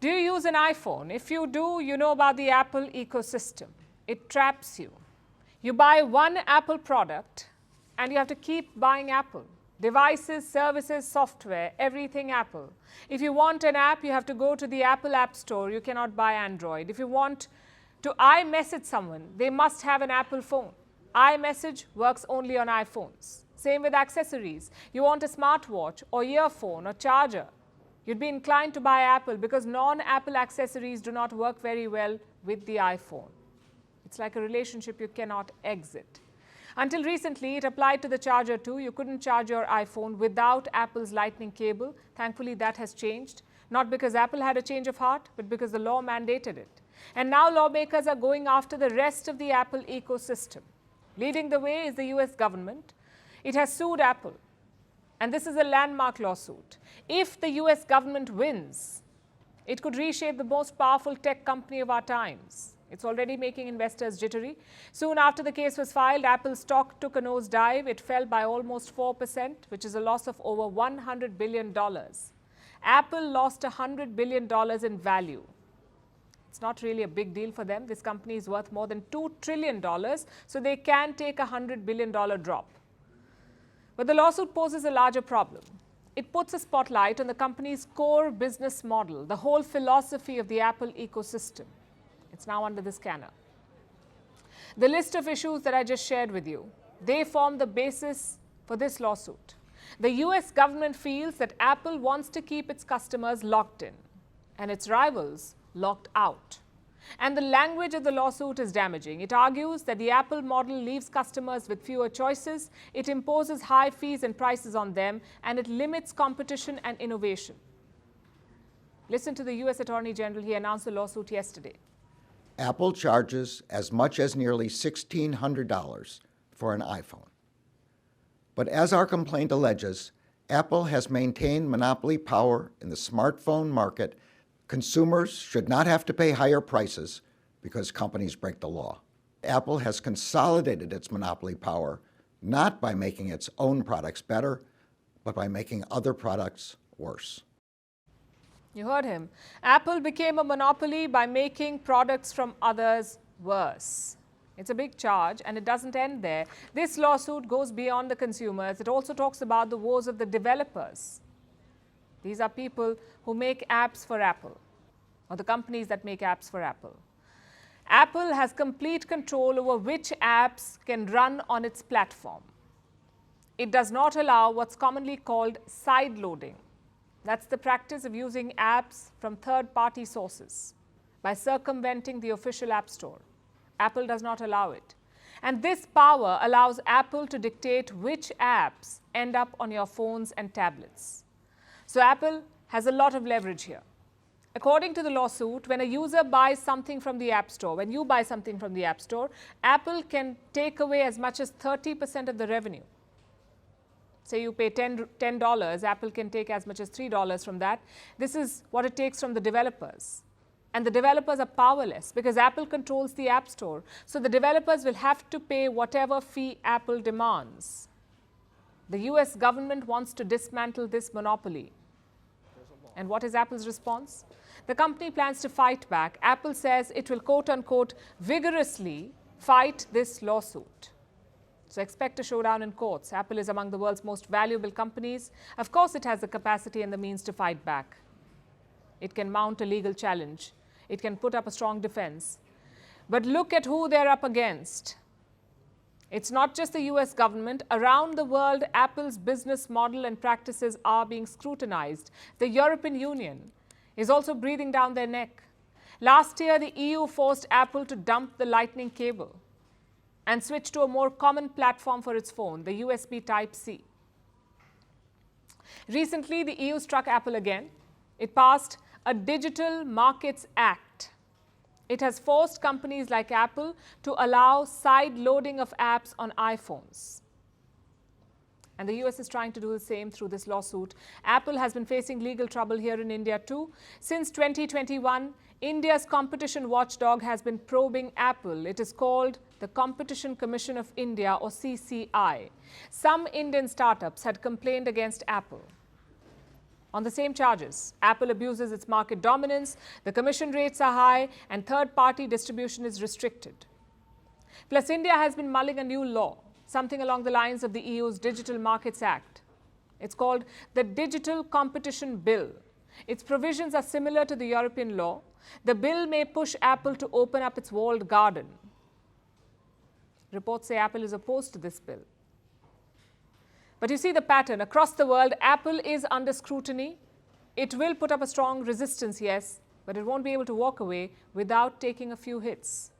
Do you use an iPhone? If you do, you know about the Apple ecosystem. It traps you. You buy one Apple product and you have to keep buying Apple. Devices, services, software, everything Apple. If you want an app, you have to go to the Apple App Store. You cannot buy Android. If you want to iMessage someone, they must have an Apple phone. iMessage works only on iPhones. Same with accessories. You want a smartwatch or earphone or charger, you'd be inclined to buy Apple because non-Apple accessories do not work very well with the iPhone. It's like a relationship you cannot exit. Until recently, it applied to the charger too. You couldn't charge your iPhone without Apple's Lightning cable. Thankfully, that has changed. Not because Apple had a change of heart, but because the law mandated it. And now lawmakers are going after the rest of the Apple ecosystem. Leading the way is the US government. It has sued Apple. And this is a landmark lawsuit. If the US government wins, it could reshape the most powerful tech company of our times. It's already making investors jittery. Soon after the case was filed, Apple's stock took a nosedive. It fell by almost 4%, which is a loss of over $100 billion. Apple lost $100 billion in value. It's not really a big deal for them. This company is worth more than $2 trillion, so they can take a $100 billion drop. But the lawsuit poses a larger problem. It puts a spotlight on the company's core business model, the whole philosophy of the Apple ecosystem. It's now under the scanner. The list of issues that I just shared with you, they form the basis for this lawsuit. The US government feels that Apple wants to keep its customers locked in and its rivals locked out. And the language of the lawsuit is damaging. It argues that the Apple model leaves customers with fewer choices, it imposes high fees and prices on them, and it limits competition and innovation. Listen to the US Attorney General. He announced the lawsuit yesterday. Apple charges as much as nearly $1,600 for an iPhone. But as our complaint alleges, Apple has maintained monopoly power in the smartphone market. Consumers should not have to pay higher prices because companies break the law. Apple has consolidated its monopoly power not by making its own products better, but by making other products worse. You heard him. Apple became a monopoly by making products from others worse. It's a big charge, and it doesn't end there. This lawsuit goes beyond the consumers. It also talks about the woes of the developers. These are people who make apps for Apple, or the companies that make apps for Apple. Apple has complete control over which apps can run on its platform. It does not allow what's commonly called side loading. That's the practice of using apps from third-party sources by circumventing the official App Store. Apple does not allow it. And this power allows Apple to dictate which apps end up on your phones and tablets. So Apple has a lot of leverage here. According to the lawsuit, when a user buys something from the App Store, when you buy something from the App Store, Apple can take away as much as 30% of the revenue. Say you pay $10, Apple can take as much as $3 from that. This is what it takes from the developers. And the developers are powerless because Apple controls the App Store. So the developers will have to pay whatever fee Apple demands. The US government wants to dismantle this monopoly. And what is Apple's response? The company plans to fight back. Apple says it will, quote unquote, vigorously fight this lawsuit. So expect a showdown in courts. Apple is among the world's most valuable companies. Of course, it has the capacity and the means to fight back. It can mount a legal challenge. It can put up a strong defense. But look at who they're up against. It's not just the US government. Around the world, Apple's business model and practices are being scrutinized. The European Union is also breathing down their neck. Last year, the EU forced Apple to dump the Lightning cable and switch to a more common platform for its phone, the USB Type-C. Recently, the EU struck Apple again. It passed a Digital Markets Act. It has forced companies like Apple to allow side loading of apps on iPhones. And the US is trying to do the same through this lawsuit. Apple has been facing legal trouble here in India too. Since 2021, India's competition watchdog has been probing Apple. It is called the Competition Commission of India, or CCI. Some Indian startups had complained against Apple on the same charges. Apple abuses its market dominance, the commission rates are high, and third-party distribution is restricted. Plus, India has been mulling a new law, something along the lines of the EU's Digital Markets Act. It's called the Digital Competition Bill. Its provisions are similar to the European law. The bill may push Apple to open up its walled garden. Reports say Apple is opposed to this bill. But you see the pattern. Across the world, Apple is under scrutiny. It will put up a strong resistance, yes, but it won't be able to walk away without taking a few hits.